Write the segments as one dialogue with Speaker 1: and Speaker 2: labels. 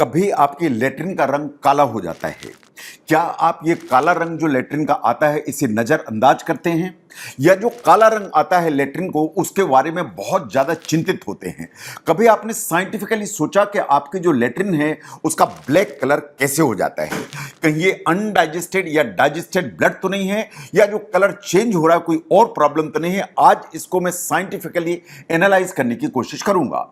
Speaker 1: कभी आपकी लेटरिन का रंग काला हो जाता है। क्या आप ये काला रंग जो लेटरिन का आता है इसे नजरअंदाज करते हैं, या जो काला रंग आता है लेटरिन को उसके बारे में बहुत ज्यादा चिंतित होते हैं? कभी आपने साइंटिफिकली सोचा कि आपकी जो लेटरिन है उसका ब्लैक कलर कैसे हो जाता है? कहीं ये अनडाइजेस्टेड या डाइजेस्टेड ब्लड तो नहीं है, या जो कलर चेंज हो रहा है कोई और प्रॉब्लम तो नहीं है? आज इसको मैं साइंटिफिकली एनालाइज करने की कोशिश करूंगा।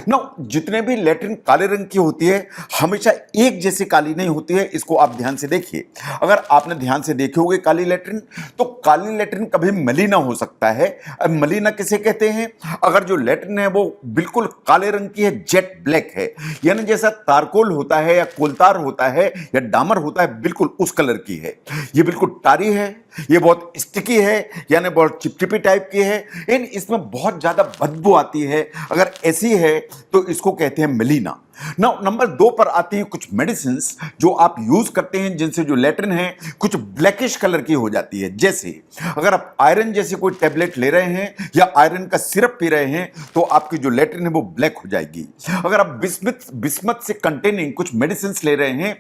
Speaker 1: नो, जितने भी लेटरिन काले रंग की होती है हमेशा एक जैसी काली नहीं होती है। इसको आप ध्यान से देखिए। अगर आपने ध्यान से देखे होंगे काली लेटरिन, तो काली लेटरिन कभी मलीना हो सकता है। अब मलीना किसे कहते हैं? अगर जो लेटरिन है वो बिल्कुल काले रंग की है, जेट ब्लैक है, यानी जैसा तारकोल होता है या कोलतार होता है या डामर होता है, बिल्कुल उस कलर की है। ये बिल्कुल टारी है, ये बहुत स्टिकी है, यानी बहुत चिपचिपी टाइप की है, इन इसमें बहुत ज्यादा बदबू आती है। अगर ऐसी है तो इसको कहते हैं मलीना। नंबर 2 पर आती है कुछ मेडिसिन जो आप यूज करते हैं जिनसे जो लेटरिन है कुछ ब्लैकिश कलर की हो जाती है। जैसे अगर आप आयरन जैसे कोई टेबलेट ले रहे हैं या आयरन का सिरप पी रहे हैं तो आपकी जो लेटरिन है वो ब्लैक हो जाएगी। अगर आप बिस्मथ से कंटेनिंग कुछ मेडिसिन ले रहे हैं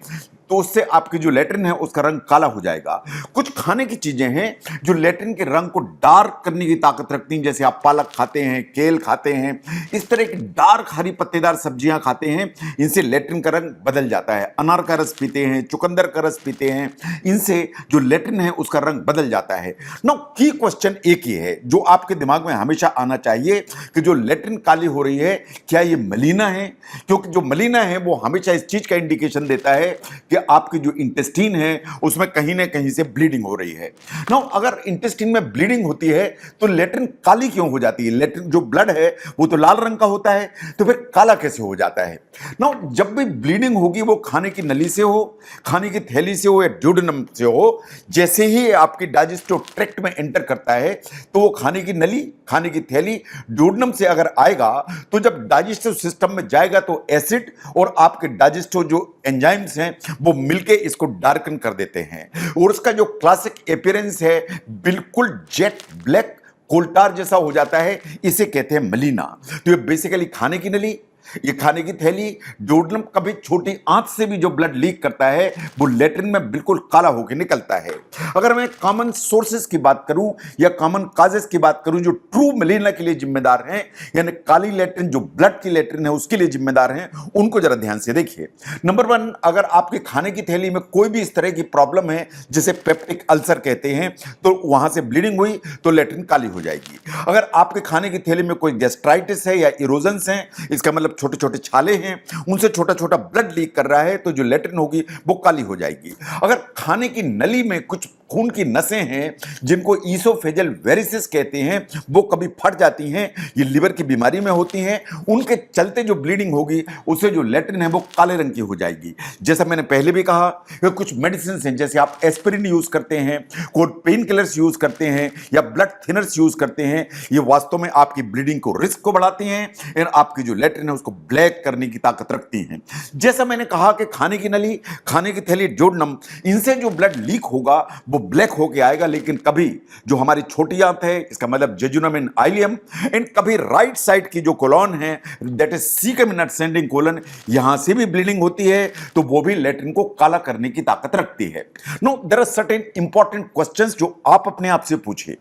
Speaker 1: तो उससे आपकी जो लेटरिन है उसका रंग काला हो जाएगा। कुछ खाने की चीजें हैं जो लेटरिन के रंग को डार्क करने की ताकत रखती हैं, जैसे आप पालक खाते हैं, केल खाते हैं, इस तरह की डार्क हरी पत्तेदार सब्जियां खाते हैं, इनसे लेटरिन का रंग बदल जाता है। अनार का रस पीते हैं, चुकंदर का रस पीते हैं, इनसे जो लेटरिन है उसका रंग बदल जाता है। नाउ की क्वेश्चन एक ही है जो आपके दिमाग में हमेशा आना चाहिए कि जो लेटरिन काली हो रही है क्या ये मलीना है? क्योंकि जो मलीना है वो हमेशा इस चीज का इंडिकेशन देता है कि आपकी जो इंटेस्टीन है उसमें कहीं ना कहीं से ब्लीडिंग हो रही है। नाउ अगर इंटेस्टीन में ब्लीडिंग होती है तो लेटरिन काली क्यों हो जाती है? लेटरिन जो ब्लड है वो तो लाल रंग का होता है, तो फिर काला कैसे हो जाता है? नाउ जब भी ब्लीडिंग होगी वो खाने की नली से हो, खाने की थैली से हो या ड्यूडेनम से हो, जैसे ही आपकी डाइजेस्टिव ट्रैक्ट में एंटर करता है तो वो खाने की नली, खाने की थैली, ड्यूडेनम से अगर आएगा तो जब डाइजेस्टिव सिस्टम में जाएगा तो एसिड और आपके डाइजेस्टिव जो एंजाइम्स हैं वो मिलके इसको डार्कन कर देते हैं, और उसका जो क्लासिक अपीयरेंस है बिल्कुल जेट ब्लैक कोल्टार जैसा हो जाता है। इसे कहते हैं मलीना। तो ये बेसिकली खाने की नली, ये खाने की थैली, ड्यूडेनम, कभी छोटी आंत से भी जो ब्लड लीक करता है वो लेटरिन में बिल्कुल काला होकर निकलता है। अगर मैं कॉमन सोर्सेज की बात करूं या कॉमन काजेस की बात करूं जो ट्रू मलीना के लिए जिम्मेदार हैं, यानी काली लेटरिन जो ब्लड की लेटरिन है उसके लिए जिम्मेदार हैं, उनको जरा ध्यान से देखिए। नंबर 1, अगर आपके खाने की थैली में कोई भी इस तरह की प्रॉब्लम है जिसे पेप्टिक अल्सर कहते हैं, तो वहां से ब्लीडिंग हुई तो लेटरिन काली हो जाएगी। अगर आपके खाने की थैली में कोई गैस्ट्राइटिस है या इरोजन्स हैं, इसका मतलब छोटे छोटे छाले हैं, उनसे छोटा छोटा ब्लड लीक कर रहा है, तो जो लेटरिन होगी वो काली हो जाएगी। अगर खाने की नली में कुछ खून की नसें हैं जिनको ईसोफेजल वेरिसेस कहते हैं, वो कभी फट जाती हैं, ये लिवर की बीमारी में होती हैं, उनके चलते जो ब्लीडिंग होगी उससे जो लेटरिन है वो काले रंग की हो जाएगी। जैसा मैंने पहले भी कहा कि कुछ मेडिसिन हैं, जैसे आप एस्पिरिन यूज करते हैं, कोई पेन किलर्स यूज करते हैं या ब्लड थिनर्स यूज करते हैं, ये वास्तव में आपकी ब्लीडिंग को रिस्क को बढ़ाती हैं और आपकी जो लेटरिन है उसको ब्लैक करने की ताकत रखती हैं। जैसा मैंने कहा कि खाने की नली, खाने की थैली, ड्यूडेनम, इनसे जो ब्लड लीक होगा वो ब्लैक होके आएगा, लेकिन कभी जो हमारी छोटी आंत है, इसका मतलब जेजुनम इन आइलियम, एंड कभी राइट साइड की जो कोलन है, that is caecum in ascending colon, यहां से भी ब्लीडिंग होती है, तो वो भी लेटरिन को काला करने की ताकत रखती है। No, there are certain important questions जो आप अपने आप से पूछिए।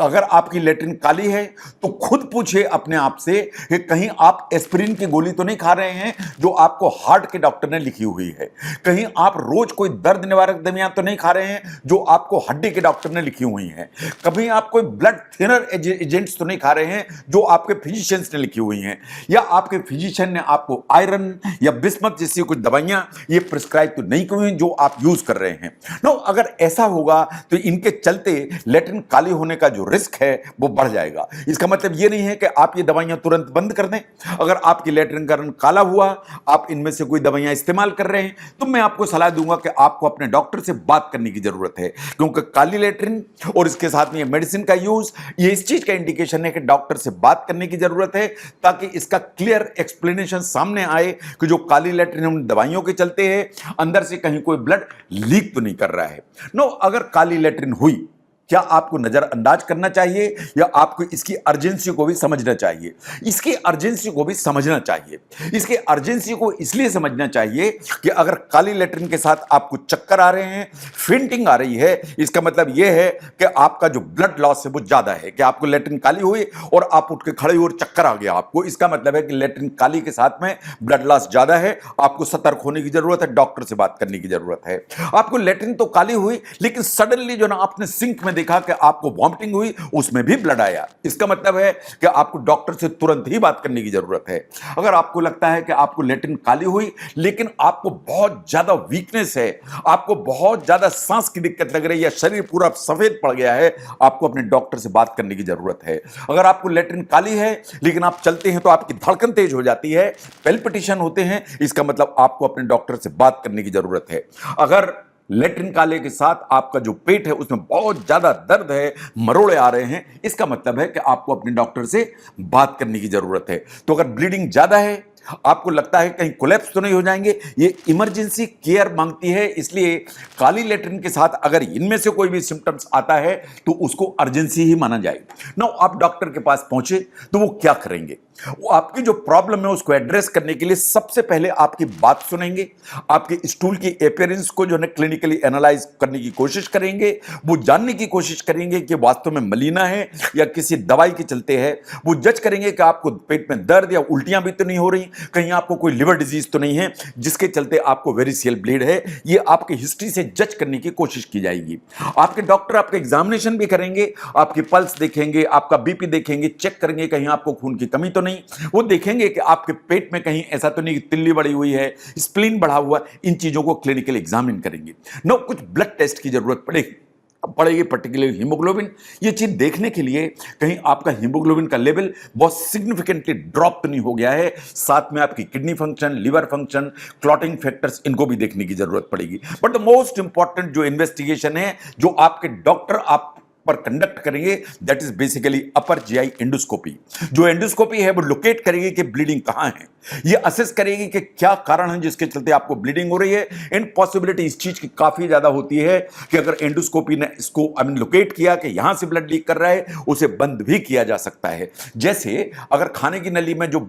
Speaker 1: अगर आपकी लेटरिन काली है तो खुद पूछिए अपने आप से कि कहीं आप एस्पिरिन की गोली तो नहीं खा रहे हैं जो आपको हार्ट के डॉक्टर ने लिखी हुई है? कहीं आप रोज कोई दर्द निवारक दवाइयां तो नहीं खा रहे हैं जो आपको हड्डी के डॉक्टर ने लिखी हुई हैं? कभी आप कोई ब्लड थिनर एजेंट्स तो नहीं खा रहे हैं जो आपके फिजिशियंस ने लिखी हुई हैं? या आपके फिजिशियन ने आपको आयरन या बिस्मथ जैसी कुछ दवाइयां ये प्रिस्क्राइब तो नहीं की हुई जो आप यूज कर रहे हैं? नो, अगर ऐसा होगा तो इनके चलते लेटरिन काली होने का जो रिस्क है वो बढ़ जाएगा। इसका मतलब ये नहीं है कि आप ये दवाइयां तुरंत बंद कर दें। अगर आपकी लेटरिन का रंग काला हुआ, आप इनमें से कोई दवाइयां इस्तेमाल कर रहे हैं, तो मैं आपको सलाह दूंगा कि आपको अपने डॉक्टर से बात करने की जरूरत है, क्योंकि काली लेटरिन और इसके साथ में ये मेडिसिन का यूज, ये इस चीज का इंडिकेशन है कि डॉक्टर से बात करने की जरूरत है, ताकि इसका क्लियर एक्सप्लेनेशन सामने आए कि जो काली लेटरिन उन दवाइयों के चलते है, अंदर से कहीं कोई ब्लड लीक तो नहीं कर रहा है। नो, अगर काली लेटरिन हुई क्या आपको नजरअंदाज करना चाहिए या आपको इसकी अर्जेंसी को भी समझना चाहिए? इसकी अर्जेंसी को भी समझना चाहिए। इसकी अर्जेंसी को इसलिए समझना चाहिए कि अगर काली लेटरिन के साथ आपको चक्कर आ रहे हैं, फेंटिंग आ रही है, इसका मतलब यह है कि आपका जो ब्लड लॉस है वो ज्यादा है। कि आपको लेटरिन काली हुई और आप उठ के खड़े हुए और चक्कर आ गया आपको, इसका मतलब है कि लेटरिन काली के साथ में ब्लड लॉस ज्यादा है। आपको सतर्क होने की जरूरत है, डॉक्टर से बात करने की जरूरत है। आपको लेटरिन तो काली हुई, लेकिन सडनली जो ना आपने सिंक में देखा कि आपको वॉमिटिंग हुई, उसमें भी ब्लड आया, इसका मतलब है कि आपको डॉक्टर से तुरंत ही बात करने की जरूरत है। अगर आपको लगता है कि आपको लेटरिन काली हुई लेकिन आपको बहुत ज्यादा वीकनेस है, आपको बहुत ज्यादा सांस की दिक्कत लग रही है, शरीर पूरा सफेद पड़ गया है, आपको अपने डॉक्टर से बात करने की जरूरत है। अगर आपको लेटरिन काली है लेकिन आप चलते हैं तो आपकी धड़कन तेज हो जाती है, पेल्पिटेशन होते हैं, इसका मतलब आपको अपने डॉक्टर से बात करने की जरूरत है। अगर लेटरिन काले के साथ आपका जो पेट है उसमें बहुत ज्यादा दर्द है, मरोड़े आ रहे हैं, इसका मतलब है कि आपको अपने डॉक्टर से बात करने की जरूरत है। तो अगर ब्लीडिंग ज्यादा है, आपको लगता है कहीं कोलैप्स तो नहीं हो जाएंगे, ये इमरजेंसी केयर मांगती है, इसलिए काली लेटरिन के साथ अगर इनमें से कोई भी सिम्टम्स आता है तो उसको अर्जेंसी ही माना जाएगा। नाउ आप डॉक्टर के पास पहुंचे तो वो क्या करेंगे? वो आपकी जो प्रॉब्लम है उसको एड्रेस करने के लिए सबसे पहले आपकी बात सुनेंगे, आपके स्टूल की अपीयरेंस को जो है क्लिनिकली एनालाइज करने की कोशिश करेंगे, वो जानने की कोशिश करेंगे कि वास्तव में मलीना है या किसी दवाई के चलते है। वो जज करेंगे कि आपको पेट में दर्द या उल्टियां भी तो नहीं हो रही, कहीं आपको कोई लिवर डिजीज तो नहीं है जिसके चलते आपको वेरिसियल ब्लीड है। ये आपकी हिस्ट्री से जज करने की कोशिश की जाएगी। आपके डॉक्टर आपका एग्जामिनेशन भी करेंगे, आपकी पल्स देखेंगे, आपका बीपी देखेंगे, चेक करेंगे कहीं आपको खून की कमी तो नहीं। वो देखेंगे कि आपके पेट में कहीं ऐसा तो नहीं कि तिल्ली बढ़ी हुई है, स्प्लीन बढ़ा हुआ, इन चीजों को क्लिनिकल एग्जामिन करेंगे। नो कुछ ब्लड टेस्ट की जरूरत पड़ेगी पर्टिकुलर हीमोग्लोबिन। ये चीज देखने के लिए कहीं आपका हीमोग्लोबिन का लेवल बहुत सिग्निफिकेंटली ड्रॉप तो नहीं हो गया है, साथ में आपकी kidney function, liver function, clotting factors, इनको भी देखने की जरूरत पड़ेगी। बट द मोस्ट इंपॉर्टेंट जो इन्वेस्टिगेशन है जो आपके डॉक्टर आप पर कंडक्ट करेंगे, that is basically upper GI endoscopy. जो एंडोस्कोपी है वो लोकेट करेगी कि ब्लीडिंग कहां है, ये असेस करेगी कि क्या कारण है जिसके चलते आपको ब्लीडिंग हो रही है। एंड पॉसिबिलिटी इस चीज की काफी ज्यादा होती है कि अगर एंडोस्कोपी ने इसको लोकेट किया कि यहां से ब्लड लीक कर रहा है, उसे बंद भी किया जा सकता है। जैसे अगर खाने की नली में जो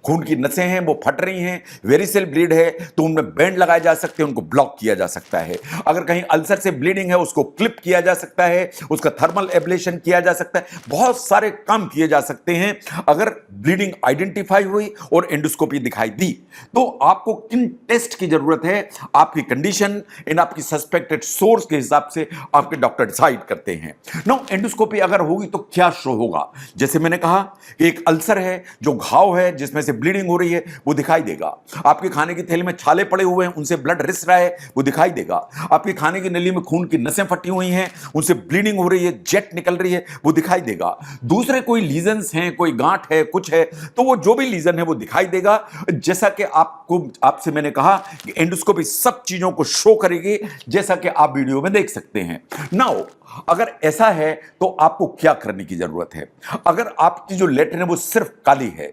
Speaker 1: खून की नसें हैं वो फट रही हैं, वेरिसेल ब्लीड है, तो उनमें बैंड लगाए जा सकते हैं, उनको ब्लॉक किया जा सकता है। अगर कहीं अल्सर से ब्लीडिंग है उसको क्लिप किया जा सकता है, उसका थर्मल एब्लेशन किया जा सकता है, बहुत सारे काम किए जा सकते हैं। अगर ब्लीडिंग आइडेंटिफाई हुई और एंडोस्कोपी दिखाई दी तो आपको किन टेस्ट की जरूरत है, आपकी कंडीशन इन आपकी सस्पेक्टेड सोर्स के हिसाब से आपके डॉक्टर डिसाइड करते हैं। नो एंडोस्कोपी अगर होगी तो क्या शो होगा? जैसे मैंने कहा कि एक अल्सर है, जो घाव है जिसमें से ब्लीडिंग हो रही है, वो दिखाई देगा। आपके खाने की थैली में छाले पड़े हुए हैं, उनसे ब्लड रिस रहा है, वो दिखाई देगा। आपके खाने की नली में खून की नसें फटी हुई हैं, उनसे ब्लीडिंग हो रही है, जेट निकल रही है, वो दिखाई देगा। दूसरे कोई लीजन्स हैं, कोई गांठ है, कुछ है, तो वो जो भी लीजन है वो दिखाई देगा। जैसा कि आपसे मैंने कहा कि एंडोस्कोपी सब चीजों को शो करेगी, जैसा कि आप वीडियो में देख सकते हैं। नाउ अगर ऐसा है तो आपको क्या करने की जरूरत है? अगर आपकी जो लेटरिन है वो सिर्फ काली है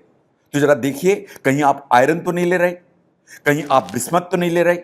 Speaker 1: तो जरा देखिए कहीं आप आयरन तो नहीं ले रहे, कहीं आप बिस्मथ तो नहीं ले रहे,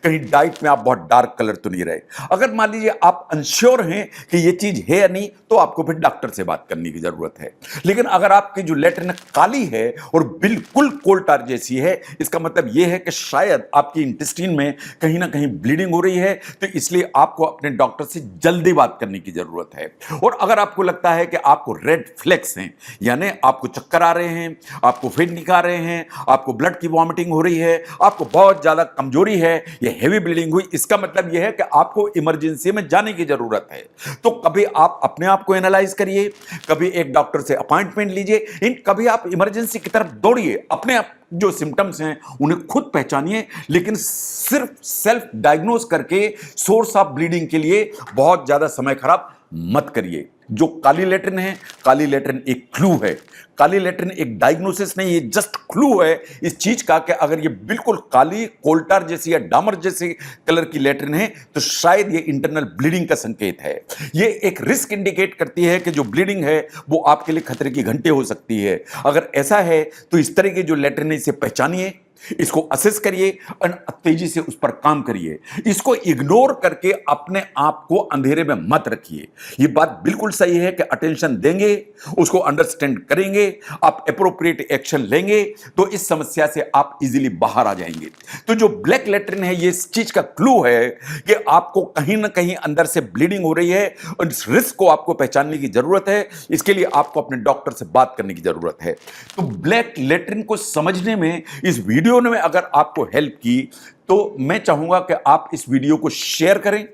Speaker 1: कहीं डाइट में आप बहुत डार्क कलर तो नहीं रहे। अगर मान लीजिए आप अनश्योर हैं कि ये चीज है या नहीं, तो आपको फिर डॉक्टर से बात करने की जरूरत है। लेकिन अगर आपकी जो लेटरिन काली है और बिल्कुल कोल्टार जैसी है, इसका मतलब यह है कि शायद आपकी इंटेस्टाइन में कहीं ना कहीं ब्लीडिंग हो रही है, तो इसलिए आपको अपने डॉक्टर से जल्दी बात करने की जरूरत है। और अगर आपको लगता है कि आपको रेड फ्लैग्स हैं, यानी आपको चक्कर आ रहे हैं, आपको फेंटिंग आ रहे हैं, आपको ब्लड की वॉमिटिंग हो रही है, आपको बहुत ज्यादा कमजोरी है, ये हेवी ब्लीडिंग हुई, इसका मतलब यह है कि आपको इमरजेंसी में जाने की जरूरत है। तो कभी आप अपने आप को एनालाइज करिए, कभी एक डॉक्टर से अपॉइंटमेंट लीजिए, कभी आप इमरजेंसी की तरफ दौड़िए। अपने आप जो सिम्टम्स हैं उन्हें खुद पहचानिए, लेकिन सिर्फ सेल्फ डायग्नोज करके सोर्स ऑफ ब्लीडिंग के लिए बहुत ज्यादा समय खराब मत करिए। जो काली लेटरिन है, काली लेटरिन एक क्लू है, काली लेटरिन एक डायग्नोसिस नहीं, ये जस्ट क्लू है इस चीज का कि अगर ये बिल्कुल काली कोल्टार जैसी या डामर जैसी कलर की लेटरिन है तो शायद ये इंटरनल ब्लीडिंग का संकेत है। ये एक रिस्क इंडिकेट करती है कि जो ब्लीडिंग है वो आपके लिए खतरे की घंटे हो सकती है। अगर ऐसा है तो इस तरह की जो लेटरिन है इसे पहचानिए, इसको असेस करिए और तेजी से उस पर काम करिए। इसको इग्नोर करके अपने आप को अंधेरे में मत रखिए। ये बात बिल्कुल सही है कि अटेंशन देंगे, उसको अंडरस्टैंड करेंगे, आप एप्रोप्रिएट एक्शन लेंगे तो इस समस्या से आप इजीली बाहर आ जाएंगे। तो जो ब्लैक लेटरिन है, ये इस चीज का क्लू है कि आपको कहीं ना कहीं अंदर से ब्लीडिंग हो रही है और इस रिस्क को आपको पहचानने की जरूरत है। इसके लिए आपको अपने डॉक्टर से बात करने की जरूरत है। तो ब्लैक लेटरिन को समझने में इस वीडियो ने अगर आपको हेल्प की तो मैं चाहूंगा कि आप इस वीडियो को शेयर करें,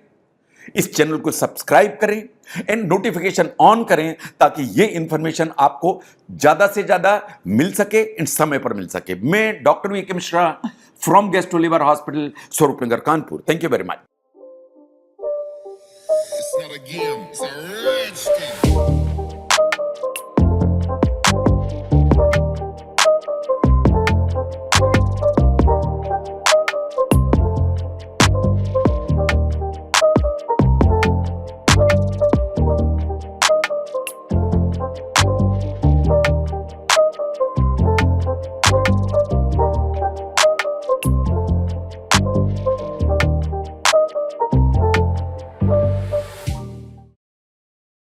Speaker 1: इस चैनल को सब्सक्राइब करें एंड नोटिफिकेशन ऑन करें ताकि ये इंफॉर्मेशन आपको ज्यादा से ज्यादा मिल सके, इन समय पर मिल सके। मैं doctor V K Mishra from gastro liver hospital, Swaroop Nagar, Kanpur. Thank you very much.